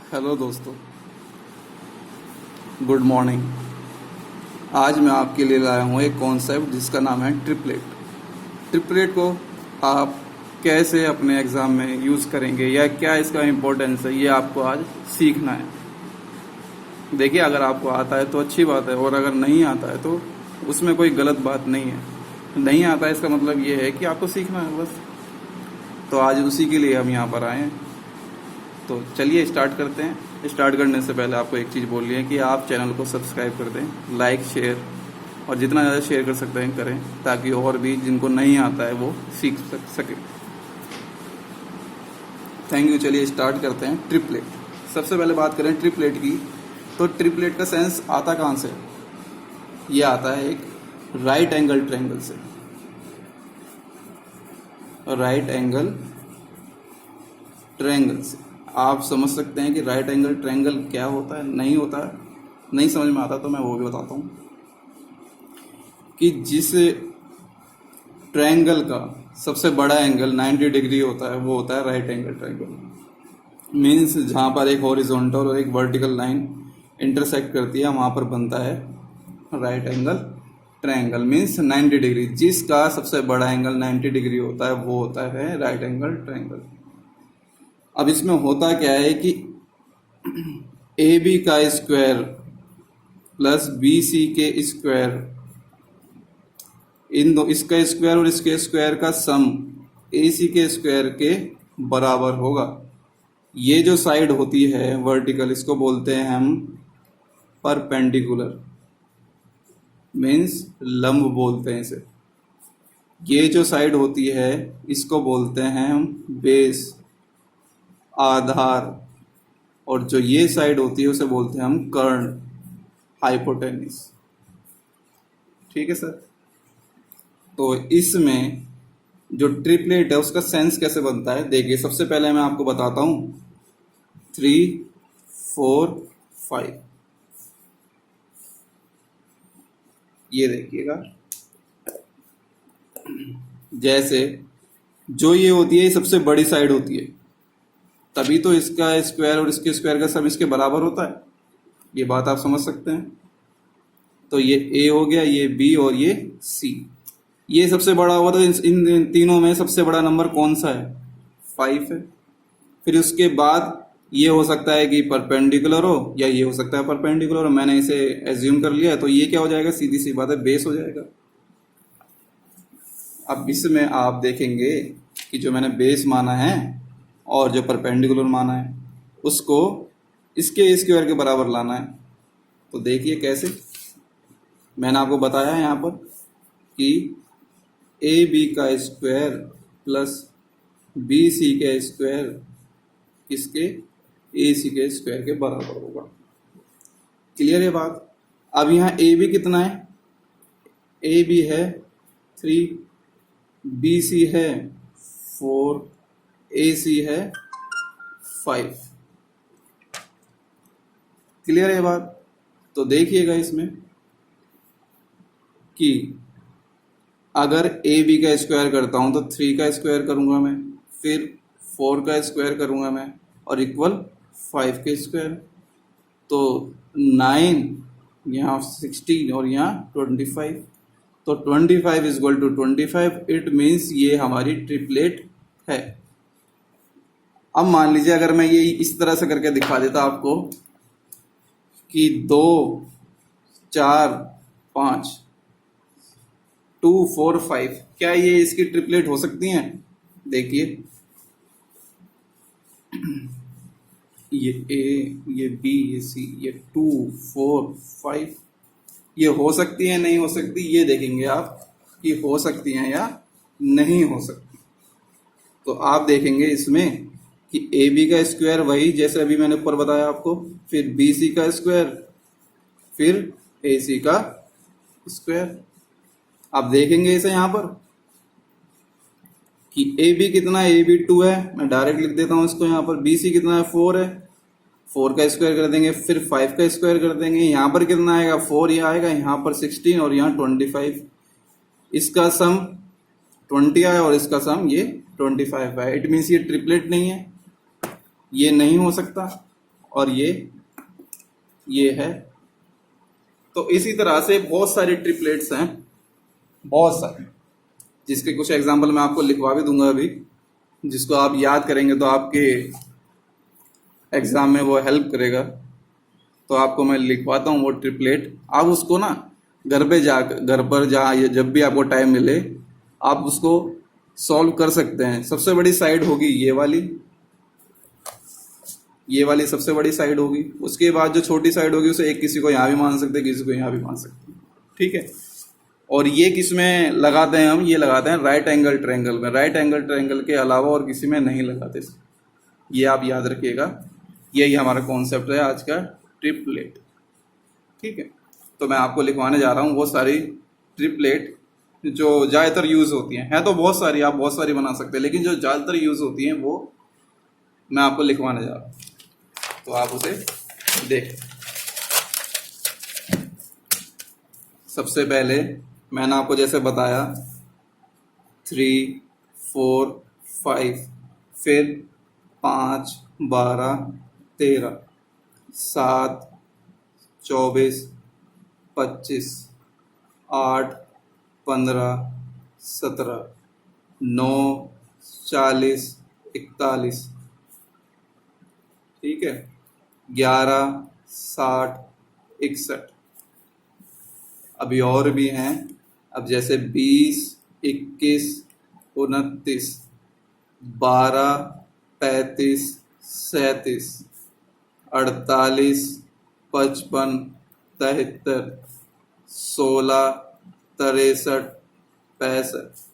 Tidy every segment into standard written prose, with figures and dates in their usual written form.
Hello दोस्तों, good morning. आज मैं आपके लिए लाया हूँ एक कॉन्सेप्ट जिसका नाम है ट्रिपलेट। ट्रिपलेट को आप कैसे अपने एग्ज़ाम में यूज़ करेंगे या क्या इसका इम्पोर्टेंस है, ये आपको आज सीखना है। देखिए, अगर आपको आता है तो अच्छी बात है, और अगर नहीं आता है तो उसमें कोई गलत बात नहीं है। नहीं आता है इसका मतलब ये है कि आपको सीखना है बस। तो आज उसी के लिए हम यहाँ पर आए हैं। तो चलिए स्टार्ट करते हैं। स्टार्ट करने से पहले आपको एक चीज़ बोलनी है कि आप चैनल को सब्सक्राइब कर दें, लाइक शेयर, और जितना ज़्यादा शेयर कर सकते हैं करें, ताकि और भी जिनको नहीं आता है वो सीख सके। Thank you. चलिए स्टार्ट करते हैं। ट्रिपलेट, सबसे पहले बात करें ट्रिपलेट की, तो ट्रिपलेट का सेंस आता कहाँ से? ये आता है एक राइट एंगल ट्रायंगल से। राइट एंगल ट्रायंगल से आप समझ सकते हैं कि राइट एंगल ट्रायंगल क्या होता है, नहीं होता है। नहीं समझ में आता तो मैं वो भी बताता हूँ कि जिस ट्रायंगल का सबसे बड़ा एंगल 90 डिग्री होता है वो होता है राइट एंगल ट्रायंगल। मीन्स जहाँ पर एक हॉरिजॉन्टल और एक वर्टिकल लाइन इंटरसेक्ट करती है वहाँ पर बनता है right angle triangle. Means 90 degree, जिसका सबसे बड़ा एंगल 90 डिग्री होता है वो होता है राइट एंगल ट्रायंगल। अब इसमें होता क्या है कि ए बी का स्क्वायर प्लस बी सी के स्क्वायर, इन दो, इसका स्क्वायर और इसके स्क्वायर का सम ए सी के स्क्वायर के बराबर होगा। ये जो साइड होती है वर्टिकल, इसको बोलते हैं हम परपेंडिकुलर, मीन्स लंब बोलते हैं इसे। ये जो साइड होती है इसको बोलते हैं हम बेस, आधार, और जो ये साइड होती है उसे बोलते हैं हम कर्ण, हाइपोटेनिस। ठीक है सर। तो इसमें जो ट्रिपलेट है उसका सेंस कैसे बनता है, देखिए सबसे पहले मैं आपको बताता हूं 3, 4, 5। ये देखिएगा, जैसे जो ये होती है ये सबसे बड़ी साइड होती है, तभी तो इसका स्क्वायर और इसके स्क्वायर का सम इसके बराबर होता है। ये बात आप समझ सकते हैं। तो ये ए हो गया, ये बी और ये सी। ये सबसे बड़ा हुआ तो इन तीनों में सबसे बड़ा नंबर कौन सा है? 5 है। फिर उसके बाद ये हो सकता है कि परपेंडिकुलर हो, या ये हो सकता है परपेंडिकुलर हो। मैंने इसे एज्यूम कर लिया, तो ये क्या हो जाएगा? सीधी सी बात है, बेस हो जाएगा। अब इसमें आप देखेंगे कि जो मैंने बेस माना है और जो परपेंडिकुलर माना है उसको इसके स्क्वायर के बराबर लाना है। तो देखिए कैसे, मैंने आपको बताया है यहाँ पर कि ए बी का स्क्वायर प्लस बी सी का स्क्वायर इसके ए सी के स्क्वायर के बराबर होगा। क्लियर है बात? अब यहाँ ए बी कितना है? ए बी है 3, बी सी है 4, ए सी है 5। क्लियर है बात? तो देखिएगा इसमें कि अगर ए बी का स्क्वायर करता हूं तो 3 का स्क्वायर करूंगा मैं, फिर 4 का स्क्वायर करूंगा मैं, और इक्वल 5 के स्क्वायर। तो 9, यहाँ 16 और यहाँ 25। तो 25 is equal to 25। It means ये हमारी ट्रिपलेट है। अब मान लीजिए अगर मैं ये इस तरह से करके दिखा देता आपको कि 2, 4, 5, 2, 4, 5, क्या ये इसकी ट्रिपलेट हो सकती हैं? देखिए, ये ए, ये बी, ये सी, ये 2, 4, 5, ये हो सकती है नहीं हो सकती? ये देखेंगे आप कि हो सकती हैं या नहीं हो सकती। तो आप देखेंगे इसमें कि ए बी का स्क्वायर वही जैसे अभी मैंने ऊपर बताया आपको, फिर बी सी का स्क्वायर, फिर ए सी का स्क्वायर। आप देखेंगे इसे यहाँ पर कि ए बी कितना है? ए बी 2 है, मैं डायरेक्ट लिख देता हूँ इसको यहाँ पर। बी सी कितना है? 4 है, 4 का स्क्वायर कर देंगे, फिर 5 का स्क्वायर कर देंगे। यहाँ पर कितना आएगा? 4 ये आएगा, यहाँ पर 16 और यहाँ 25। इसका सम 20 आया और इसका सम ये 25 है। इट मीन्स ये ट्रिपलेट नहीं है, ये नहीं हो सकता। और ये है। तो इसी तरह से बहुत सारे ट्रिपलेट्स हैं, बहुत सारे, जिसके कुछ एग्जाम्पल मैं आपको लिखवा भी दूंगा अभी, जिसको आप याद करेंगे तो आपके एग्जाम में वो हेल्प करेगा। तो आपको मैं लिखवाता हूँ वो ट्रिपलेट, आप उसको ना घर पर जब भी आपको टाइम मिले आप उसको सॉल्व कर सकते हैं। सबसे बड़ी साइड होगी ये वाली सबसे बड़ी साइड होगी। उसके बाद जो छोटी साइड होगी उसे एक किसी को यहाँ भी मान सकते हैं, किसी को यहाँ भी मान सकते हैं, ठीक है। और ये किस में लगाते हैं हम, ये लगाते हैं राइट एंगल ट्रायंगल में। राइट एंगल ट्रायंगल के अलावा और किसी में नहीं लगाते, ये आप याद रखिएगा। यही हमारा कॉन्सेप्ट है आज का, ट्रिपलेट, ठीक है। तो मैं आपको लिखवाने जा रहा हूँ वो सारी ट्रिपलेट जो ज़्यादातर यूज़ होती हैं तो बहुत सारी, आप बहुत सारी बना सकते हैं, लेकिन जो ज़्यादातर यूज़ होती हैं वो मैं आपको लिखवाने जा रहा हूँ, तो आप उसे देख। सबसे पहले मैंने आपको जैसे बताया 3, 4, 5, फिर 5, 12, 13, 7, 24, 25, 8, 15, 17, 9, 40, 41, ठीक है, 11, 60, 61। अभी और भी हैं, अब जैसे 20, 21, 29, 12, 35, 37, 48, 55, 73, 16, 63, 65।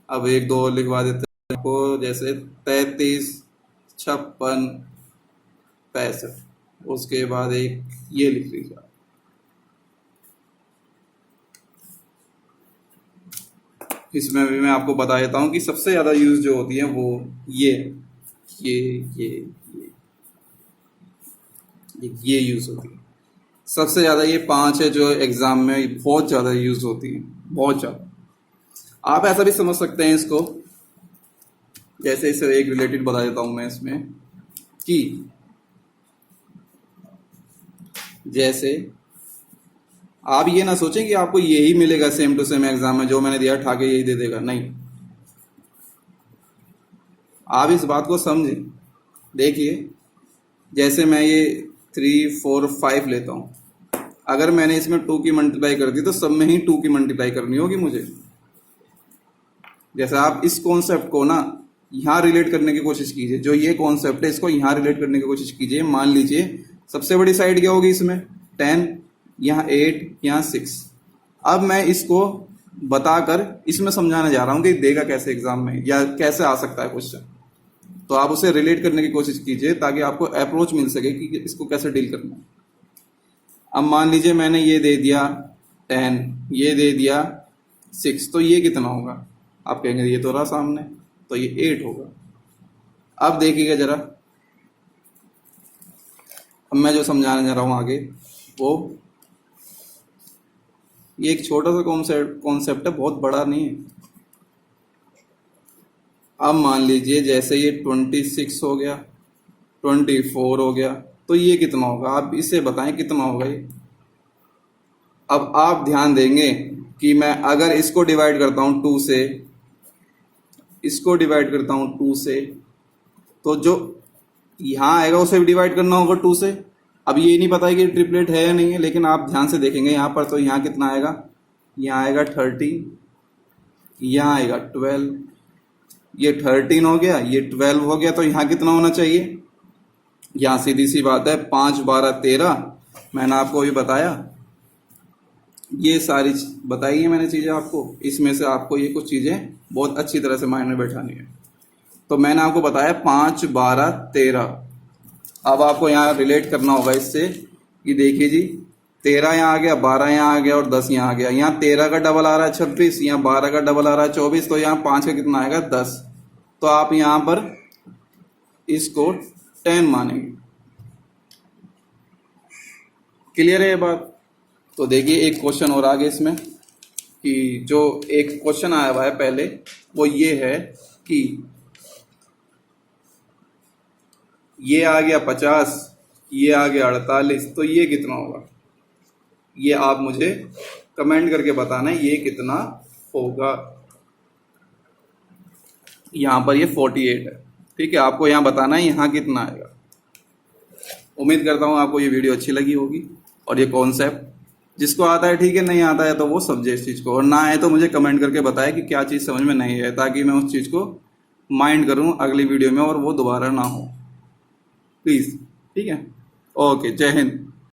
अब एक दो और लिखवा देते हैं आपको, जैसे 33, 56, 65। उसके बाद एक ये लिख लीजिए। इसमें भी मैं आपको बता देता हूँ कि सबसे ज़्यादा यूज जो होती है वो ये यूज होती है सबसे ज़्यादा। ये 5 है जो एग्जाम में बहुत ज़्यादा यूज होती है, बहुत ज़्यादा। आप ऐसा भी समझ सकते हैं इसको, जैसे इसे एक रिलेटेड बता देता हूँ मैं इसमें, कि जैसे आप ये ना सोचें कि आपको यही मिलेगा सेम टू सेम एग्जाम में, जो मैंने दिया ठाके यही दे देगा, नहीं। आप इस बात को समझें। देखिए जैसे मैं ये 3, 4, 5 लेता हूँ, अगर मैंने इसमें 2 की मल्टीप्लाई कर दी तो सब में ही 2 की मल्टीप्लाई करनी होगी मुझे। जैसे आप इस कॉन्सेप्ट को ना यहाँ रिलेट करने की कोशिश कीजिए, जो ये कॉन्सेप्ट है इसको यहाँ रिलेट करने की कोशिश कीजिए। मान लीजिए सबसे बड़ी साइड क्या होगी इसमें, 10, यहाँ 8, यहाँ 6। अब मैं इसको बताकर इसमें समझाने जा रहा हूँ कि देगा कैसे एग्जाम में या कैसे आ सकता है क्वेश्चन। तो आप उसे रिलेट करने की कोशिश कीजिए ताकि आपको अप्रोच मिल सके कि इसको कैसे डील करना है। अब मान लीजिए मैंने ये दे दिया 10, ये दे दिया 6, तो ये कितना होगा? आप कहेंगे ये तो रहा सामने, तो ये 8 होगा। अब देखिएगा जरा, अब मैं जो समझाने जा रहा हूँ आगे वो ये एक छोटा सा कॉन्सेप्ट है, बहुत बड़ा नहीं है। अब मान लीजिए जैसे ये 26 हो गया, 24 हो गया, तो ये कितना होगा? आप इसे बताएं कितना होगा ये। अब आप ध्यान देंगे कि मैं अगर इसको डिवाइड करता हूं 2 से, इसको डिवाइड करता हूं 2 से, तो जो यहां आएगा उसे भी डिवाइड करना होगा 2 से। अब ये नहीं पता है कि ट्रिपलेट है या नहीं है, लेकिन आप ध्यान से देखेंगे यहां पर, तो यहां कितना आएगा? यहां आएगा 13, यहां आएगा 12, ये 13 हो गया, ये 12 हो गया, तो यहां कितना होना चाहिए? यहां सीधी सी बात है 5, 12, 13। मैंने आपको अभी बताया, ये सारी बताई है मैंने चीजें आपको। इसमें से आपको ये कुछ चीजें बहुत अच्छी तरह से माइंड में बैठानी है। तो मैंने आपको बताया 5, 12, 13। अब आपको यहाँ रिलेट करना होगा इससे कि देखिए जी 13 यहाँ आ गया, 12 यहाँ आ गया और 10 यहाँ आ गया। यहाँ 13 का डबल आ रहा है 26, यहाँ 12 का डबल आ रहा है 24, तो यहाँ 5 का कितना आएगा? 10। तो आप यहाँ पर इसको 10 मानेंगे। क्लियर है ये बात? तो देखिए एक क्वेश्चन और आगे इसमें, कि जो एक क्वेश्चन आया हुआ है पहले वो ये है कि ये आ गया 50, ये आ गया 48, तो ये कितना होगा, ये आप मुझे कमेंट करके बताना है ये कितना होगा। यहाँ पर ये 48 है, ठीक है, आपको यहाँ बताना है यहाँ कितना आएगा। उम्मीद करता हूँ आपको ये वीडियो अच्छी लगी होगी, और ये कॉन्सेप्ट जिसको आता है ठीक है, नहीं आता है तो वो समझे इस चीज़ को, और ना आए तो मुझे कमेंट करके बताए कि क्या चीज़ समझ में नहीं है, ताकि मैं उस चीज़ को माइंड करूँ अगली वीडियो में और वो दोबारा ना हो, प्लीज़। ठीक है, ओके, जय हिंद।